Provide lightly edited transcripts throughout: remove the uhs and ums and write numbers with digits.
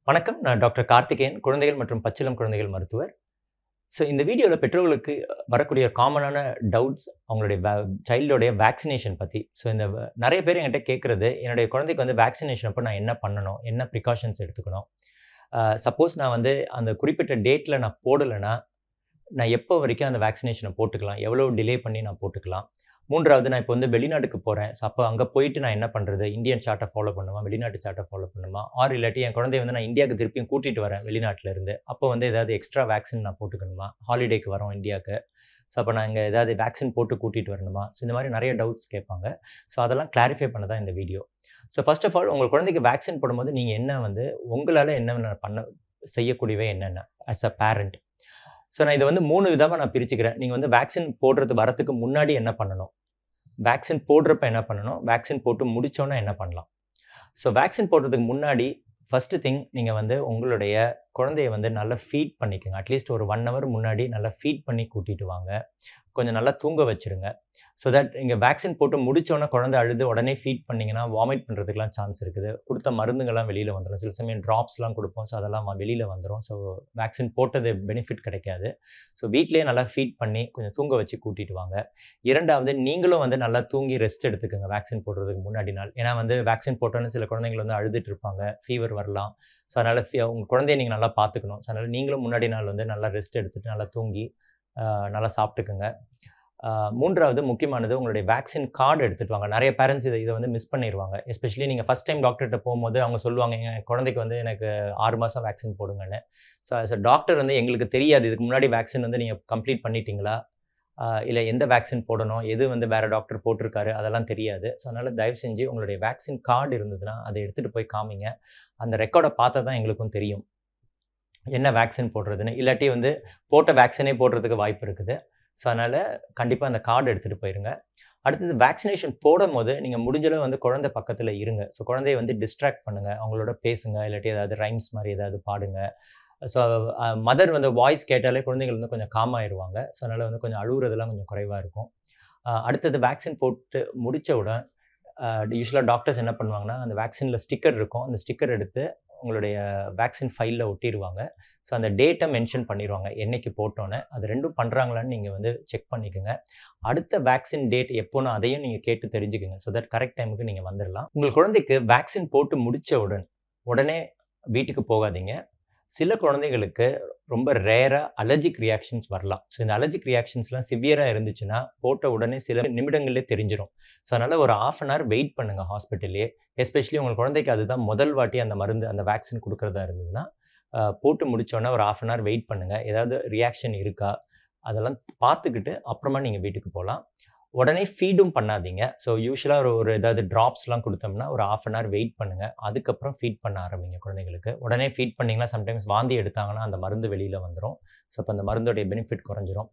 வணக்கம். நான் டாக்டர் கார்த்திகேயன், குழந்தைகள் மற்றும் பச்சிளம் குழந்தைகள் மருத்துவர். இந்த வீடியோல பெற்றோர்களுக்கு வரக்கூடிய காமனான டவுட்ஸ் அவங்களுடைய சைல்டோடைய வேக்சினேஷன் பத்தி. இந்த நெறைய பேர் என்கிட்ட கேட்கறது, என்னுடைய குழந்தைக்கு வந்து வேக்சினேஷன் அப்ப நான் என்ன பண்ணணும்? என்ன ப்ரிகாஷன்ஸ் எடுத்துக்கணும்? சப்போஸ் நான் வந்து அந்த குறிப்பிட்ட டேட்ல நான் போடலன்னா, நான் எப்போ வரைக்கும் அந்த வேக்சினேஷன போட்டுக்கலாம்? எவ்வளோ டிலே பண்ணி நான் போட்டுக்கலாம்? 3வது நான் இப்போ வந்து வெளிநாட்டுக்கு போறேன். அப்ப அங்க போயிட்டு நான் என்ன பண்றது? இந்தியன் சார்ட்ட ஃபாலோ பண்ணணுமா? வெளிநாட்டு சார்ட்ட ஃபாலோ பண்ணணுமா? இல்லாட்டி என் குழந்தைய வந்து நான் இந்தியாவுக்கு திருப்பியும் கூட்டிட்டு வரேன் வெளிநாட்டுல இருந்து. அப்போ வந்து ஏதாவது எக்ஸ்ட்ரா வேக்சின் நான் போட்டுக்கணுமா? ஹாலிடேக்கு வரோம் இந்தியாக்கு. அப்ப நான் இங்க ஏதாவது வேக்சின் போட்டு கூட்டிட்டு வரணுமா? இந்த மாரி நெறைய டவுட்ஸ் கேட்பாங்க. அதெல்லாம் கிளாரிஃபை பண்ண தான் இந்த வீடியோ. ஃபர்ஸ்ட் ஆஃப் ஆல் உங்க குழந்தைக்கு வேக்சின் போடும்போது நீங்க என்ன வந்து உங்களால என்னென்ன செய்யக்கூடியவை என்னென்ன? As a parent. நான் இத வந்து 3 விதமா நான் பிரிச்சுக்கிறேன். நீங்க வந்து வேக்சின் போடுறது வரதுக்கு முன்னாடி என்ன பண்ணணும்? வேக்சின் போடுறப்ப என்ன பண்ணணும்? வேக்சின் போட்டு முடிச்சோனே என்ன பண்ணலாம்? வேக்சின் போடுறதுக்கு முன்னாடி, ஃபர்ஸ்ட் திங் நீங்க வந்து உங்களுடைய குழந்தைய வந்து நல்லா ஃபீட் பண்ணிக்கங்க. அட்லீஸ்ட் ஒரு 1 ஹவர் முன்னாடி நல்லா ஃபீட் பண்ணி கூட்டிட்டு வாங்க. கொஞ்சம் நல்லா தூங்க வச்சுருங்க. தட் நீங்க வேக்சின் போட்டு முடிச்சோனே குழந்தை அழுது உடனே ஃபீட் பண்ணீங்கன்னா, வாமிட் பண்றதுக்குலாம் சான்ஸ் இருக்குது. குடுத்த மருந்துங்கலாம் வெளில வந்துரும். சில சமயம் ட்ராப்ஸ்லாம் குடுப்போம். அதெல்லாம் வெளில வந்துரும். வேக்சின் போட்டது பெனிஃபிட் கிடைக்காது. வீட்லயே நல்லா ஃபீட் பண்ணி கொஞ்சம் தூங்க வச்சு கூட்டிட்டு வாங்க. 2வது நீங்களும் வந்து நல்லா தூங்கி ரெஸ்ட் எடுத்துக்கங்க வேக்சின் போடுறதுக்கு முன்னாடி நாள். ஏன்னா வந்து வேக்சின் போட்டோனே சில குழந்தைகள் வந்து அழுதுட்டு இருப்பாங்க. ஃபீவர் வரலாம். அதனால உங்க குழந்தைய நீங்க நல்லா பார்த்துக்கணும். அதனால நீங்களும் முன்னாடி நாள் வந்து நல்லா ரெஸ்ட் எடுத்துட்டு, நல்லா தூங்கி, நல்லா சாப்பிட்டுக்கங்க. 3வது முக்கியமானது உங்களுடைய வேக்சின் கார்டு எடுத்துட்டு வாங்க. நெறைய பேரன்ட்ஸ் இத இத வந்து மிஸ் பண்ணிருவாங்க. எஸ்பெஷலி நீங்க ஃபர்ஸ்ட் டைம் டாக்டர்ட்ட போம்போது அவங்க சொல்லுவாங்க, "என் குழந்தைக்கு வந்து எனக்கு 6 மாசம் வேக்சின் போடுங்கன்னு." ஆஸ் அ டாக்டர் வந்து எங்களுக்கு தெரியாது. இதுக்கு முன்னாடி வேக்சின் வந்து நீங்க கம்ப்ளீட் பண்ணிட்டீங்களா? இல்ல எந்த வேக்சின் போடணும்? எது வந்து வேற டாக்டர் போட்டிருக்காரு? அதெல்லாம் தெரியாது. அதனால தயவு செஞ்சு உங்களுடைய வேக்சின் கார்டு இருந்ததுன்னா, அத எடுத்துட்டு போய் காமிங்க. அந்த ரெக்கார்ட பார்த்தா தான் எங்களுக்கும் தெரியும். என்ன வேக்சின் போடுறதுன்னு. இல்லாட்டி வந்து போட்ட வேக்சினே போடுறதுக்கு வாய்ப்பு இருக்குது. அதனால கண்டிப்பா அந்த கார்ட் எடுத்துட்டு போயிருங்க. அடுத்தது வேக்சினேஷன் போடும்போது, நீங்க முடிஞ்ச அளவு வந்து குழந்தை பக்கத்துல இருங்க. குழந்தைய வந்து டிஸ்ட்ராக்ட் பண்ணுங்க. அவங்களோட பேசுங்க. இல்லாட்டி ஏதாவது ரைம்ஸ் மாரி ஏதாவது பாடுங்க. ஸோ மதர் வந்து வாய்ஸ் கேட்டாலே குழந்தைகள் வந்து கொஞ்சம் காம் ஆயிருவாங்க. அதனால வந்து கொஞ்சம் அழுவுறதெல்லாம் கொஞ்சம் குறைவா இருக்கும். அடுத்தது வேக்சின் போட்டு முடிச்சவுடன் யூசுவலா டாக்டர்ஸ் என்ன பண்ணுவாங்கன்னா, அந்த வேக்சின்ல ஸ்டிக்கர் இருக்கும். அந்த ஸ்டிக்கர் எடுத்து உங்களுடைய வேக்சின் ஃபைல்ல ஒட்டிருவாங்க. அந்த டேட்ட மென்ஷன் பண்ணிருவாங்க. என்னைக்கு போட்டோன்னு. அது 2ம் பண்றாங்களான்னு நீங்க வந்து செக் பண்ணிக்கங்க. அடுத்த வேக்சின் டேட் எப்போன்னு அதையும் நீங்க கேட்டு தெரிஞ்சுக்கங்க. தட் கரெக்ட் டைமுக்கு நீங்க வந்துரலாம். உங்கள் குழந்தைக்கு வேக்சின் போட்டு முடிச்சவுடன், உடனே வீட்டுக்கு போகாதீங்க. சில குழந்தைகளுக்கு ரொம்ப ரேரா அலர்ஜிக் ரியாக்ஷன்ஸ் வரலாம். இந்த அலர்ஜிக் ரியாக்ஷன்ஸ்லாம் சிவியரா இருந்துச்சுன்னா, போட்ட உடனே சில நிமிடங்கள்லயே தெரிஞ்சிரும். அதனால ஒரு 1/2 அன் ஹவர் வெயிட் பண்ணுங்க ஹாஸ்பிட்டல்லயே. எஸ்பெஷலி உங்க குழந்தைக்கு அதுதான் முதல் வாட்டி அந்த மருந்து, அந்த வேக்சின் குடுக்கிறதா இருந்ததுன்னா, போட்டு முடிச்சோனே ஒரு 1/2 அன் ஹவர் வெயிட் பண்ணுங்க. ஏதாவது ரியாக்ஷன் இருக்கா? அதெல்லாம் பார்த்துக்கிட்டு அப்புறமா நீங்க வீட்டுக்கு போலாம். உடனே ஃபீடும் பண்ணாதீங்க. யூசுவலா ஒரு ஒரு ஏதாவது ட்ராப்ஸ்லாம் குடுத்தோம்னா, ஒரு 1/2 அன் ஹவர் வெயிட் பண்ணுங்க. அதுக்கப்புறம் ஃபீட் பண்ண ஆரம்பிங்க குழந்தைகளுக்கு. உடனே ஃபீட் பண்ணீங்கன்னா, சம்டைம்ஸ் வாந்தி எடுத்தாங்கன்னா, அந்த மருந்து வெளியில வந்துரும். அப்ப அந்த மருந்தோடைய பெனிஃபிட் குறைஞ்சிரும்.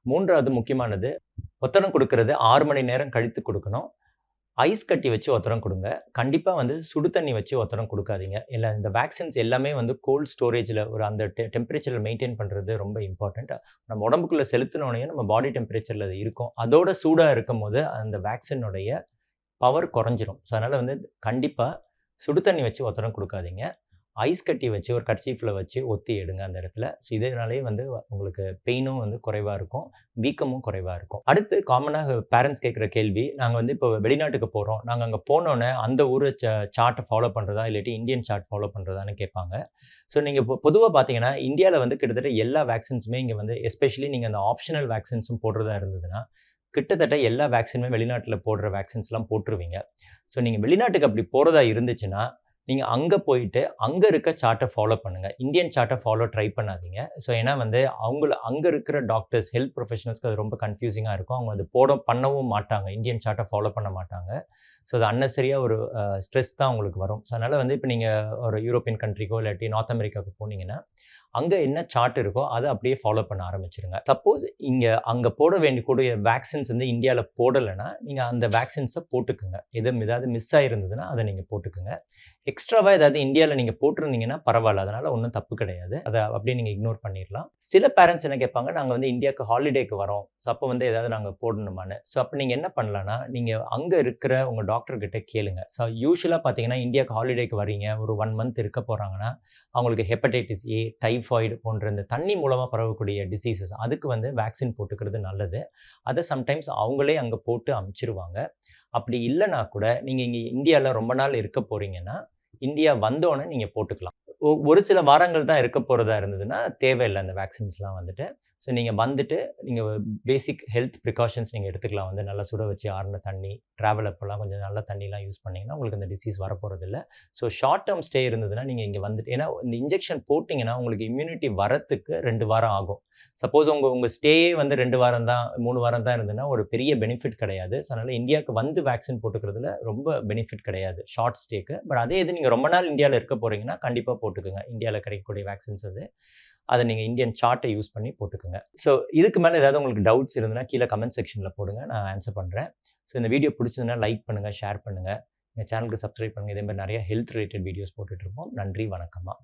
3வது முக்கியமானது, ஒத்தடம் குடுக்கிறது 6 மணி நேரம் கழித்து குடுக்கணும். ஐஸ் கட்டி வச்சு ஒத்தடம் குடுங்க. கண்டிப்பா வந்து சுடு தண்ணி வச்சு ஒத்தடம் குடுக்காதீங்க. இல்ல இந்த வேக்சின்ஸ் எல்லாமே வந்து கோல்ட் ஸ்டோரேஜ்ல ஒரு அந்த டெம்பரேச்சர்ல மெயின்டெயின் பண்றது ரொம்ப இம்பார்ட்டன்ட். நம்ம உடம்புக்குள்ள செலுத்துனோனயே நம்ம பாடி டெம்பரேச்சர்ல அது இருக்கும். அதோட சூடா இருக்கும்போது அந்த வேக்சினுடைய பவர் குறைஞ்சிரும். அதனால வந்து கண்டிப்பா சுடு தண்ணி வச்சு ஒத்தடம் குடுக்காதீங்க. ஐஸ் கட்டி வச்சு ஒரு கர்ச்சீஃப்ல வச்சு ஒத்தி எடுங்க அந்த இடத்துல. இதனாலேயே வந்து உங்களுக்கு பெயினும் வந்து குறைவா இருக்கும். வீக்கமும் குறைவா இருக்கும். அடுத்து காமனா பேரன்ட்ஸ் கேட்கிற கேள்வி, நாங்க வந்து இப்போ வெளிநாட்டுக்கு போறோம். நாங்க அங்க போனோனே அந்த ஊரு சார்ட்ட ஃபாலோ பண்றதா? இல்லாட்டி இந்தியன் சார்ட் ஃபாலோ பண்றதான்னு கேட்பாங்க. நீங்க பொதுவா பார்த்தீங்கன்னா, இந்தியால வந்து கிட்டத்தட்ட எல்லா வேக்சின்ஸுமே இங்க வந்து எஸ்பெஷலி நீங்க அந்த ஆப்ஷனல் வேக்சின்ஸும் போடுறதா இருந்ததுன்னா, கிட்டத்தட்ட எல்லா வேக்சினுமே வெளிநாட்டுல போடுற வேக்சின்ஸ்லாம் போட்டுருவீங்க. நீங்க வெளிநாட்டுக்கு அப்படி போறதா இருந்துச்சுன்னா, நீங்க அங்க போயிட்டு, அங்க இருக்க சார்ட்ட ஃபாலோ பண்ணுங்க. இந்தியன் சார்ட்ட ஃபாலோ ட்ரை பண்ணாதீங்க. ஏன்னா வந்து அங்க இருக்கிற டாக்டர்ஸ், ஹெல்த் ப்ரொஃபஷனல்ஸ்க்கு அது ரொம்ப கன்ஃப்யூசிங்கா இருக்கும். அவங்க அது பண்ணவும் மாட்டாங்க. இந்தியன் சார்ட்ட ஃபாலோ பண்ண மாட்டாங்க. அது அன்னெசரியா ஒரு ஸ்ட்ரெஸ் தான் உங்களுக்கு வரும். அதனால வந்து இப்ப நீங்க ஒரு யூரோப்பியன் கண்ட்ரிக்கோ, இல்லாட்டி நார்த் அமெரிக்காவுக்கு போனீங்கன்னா, அங்க என்ன சார்ட் இருக்கோ, அத அப்படியே ஃபாலோ பண்ண ஆரம்பிச்சுருங்க. சப்போஸ் அங்க போட வேண்டியக்கூடிய வேக்சின்ஸ் வந்து இந்தியால போடலன்னா, நீங்க அந்த வேக்சின்ஸ போட்டுக்குங்க. ஏதாவது மிஸ் ஆயிருந்ததுன்னா, அத நீங்க போட்டுக்குங்க. எக்ஸ்ட்ராவா ஏதாவது இந்தியால நீங்க போட்டிருந்தீங்கன்னா பரவால்ல. அதனால ஒண்ணும் தப்பு கிடையாது. அத அப்படியே நீங்க இக்னோர் பண்ணிறலாம். சில பேரன்ட்ஸ் என்ன கேட்பாங்க, நாங்க வந்து இந்தியாவுக்கு ஹாலிடேக்கு வரோம். ஸோ அப்ப வந்து ஏதாவது நாங்க போடணுமான்னு. ஸோ அப்ப நீங்க என்ன பண்ணலாம்னா, நீங்க அங்க இருக்கிற உங்க டாக்டர் கிட்ட கேளுங்க. ஸோ யூசுவலா பார்த்தீங்கன்னா, இந்தியாவுக்கு ஹாலிடேக்கு வரீங்க. ஒரு 1 மந்த் இருக்க போறாங்கன்னா, அவங்களுக்கு ஹெப்படைட்டிஸ் ஏ, டைபாய்டு போன்ற இந்த தண்ணி மூலமா பரவக்கூடிய டிசீஸஸ் அதுக்கு வந்து வேக்சின் போட்டுக்கிறது நல்லது. அத சம்டைம்ஸ் அவங்களே அங்க போட்டு அனுப்பிச்சுருவாங்க. அப்படி இல்லன்னா கூட, நீங்க இங்க இந்தியால ரொம்ப நாள் இருக்க போறீங்கன்னா, இந்தியா வந்தோனே நீங்க போட்டுக்கலாம். ஒரு சில வாரங்கள் தான் இருக்க போறதா இருந்ததுன்னா, தேவையில்ல அந்த வேக்சின்ஸ்லாம் வந்துட்டு. ஸோ நீங்க வந்துட்டு, நீங்க பேசிக் ஹெல்த் ப்ரிகாஷன்ஸ் நீங்க எடுத்துக்கலாம். வந்து நல்லா சுட வச்சு ஆறுன தண்ணி, டிராவல் அப்போலாம் கொஞ்சம் நல்ல தண்ணிலாம் யூஸ் பண்ணீங்கன்னா, உங்களுக்கு அந்த டிசீஸ் வரப்போறதில்ல. ஸோ ஷார்ட் டெர்ம் ஸ்டே இருந்ததுன்னா, நீங்க இங்க வந்துட்டு ஏன்னா இந்த இன்ஜெக்ஷன் போட்டீங்கன்னா, உங்களுக்கு இம்யூனிட்டி வரத்துக்கு 2 வாரம் ஆகும். சப்போஸ் உங்க உங்க ஸ்டேயே வந்து 2 வாரம் தான், 3 வாரம் தான் இருந்ததுன்னா, ஒரு பெரிய பெனிஃபிட் கிடையாது. ஸோ அதனால இந்தியாவுக்கு வந்து வேக்சின் போட்டுக்கிறதுல ரொம்ப பெனிஃபிட் கிடையாது, ஷார்ட் ஸ்டேக்கு. பட் அதே இது நீங்க ரொம்ப நாள் இந்தியால இருக்க போறீங்கன்னா, கண்டிப்பா போட்டுக்கங்க. இந்தியால கிடைக்கக்கூடிய வேக்சின்ஸ் அது. அத நீங்க இந்தியன் சார்ட்ட யூஸ் பண்ணி போட்டுக்கங்க. ஸோ இதுக்கு மேல ஏதாவது உங்களுக்கு டவுட்ஸ் இருந்ததுன்னா, கீழ கமெண்ட் செக்ஷன்ல போடுங்க. நான் ஆன்ஸர் பண்றேன். ஸோ இந்த வீடியோ பிடிச்சதுன்னா லைக் பண்ணுங்க, ஷேர் பண்ணுங்க. எங்க சேனலுக்கு சப்ஸ்கிரைப் பண்ணுங்க. இதே மாரி நெறைய ஹெல்த் ரிலேட்டட் வீடியோஸ் போட்டுட்டு இருப்போம். நன்றி, வணக்கம்மா.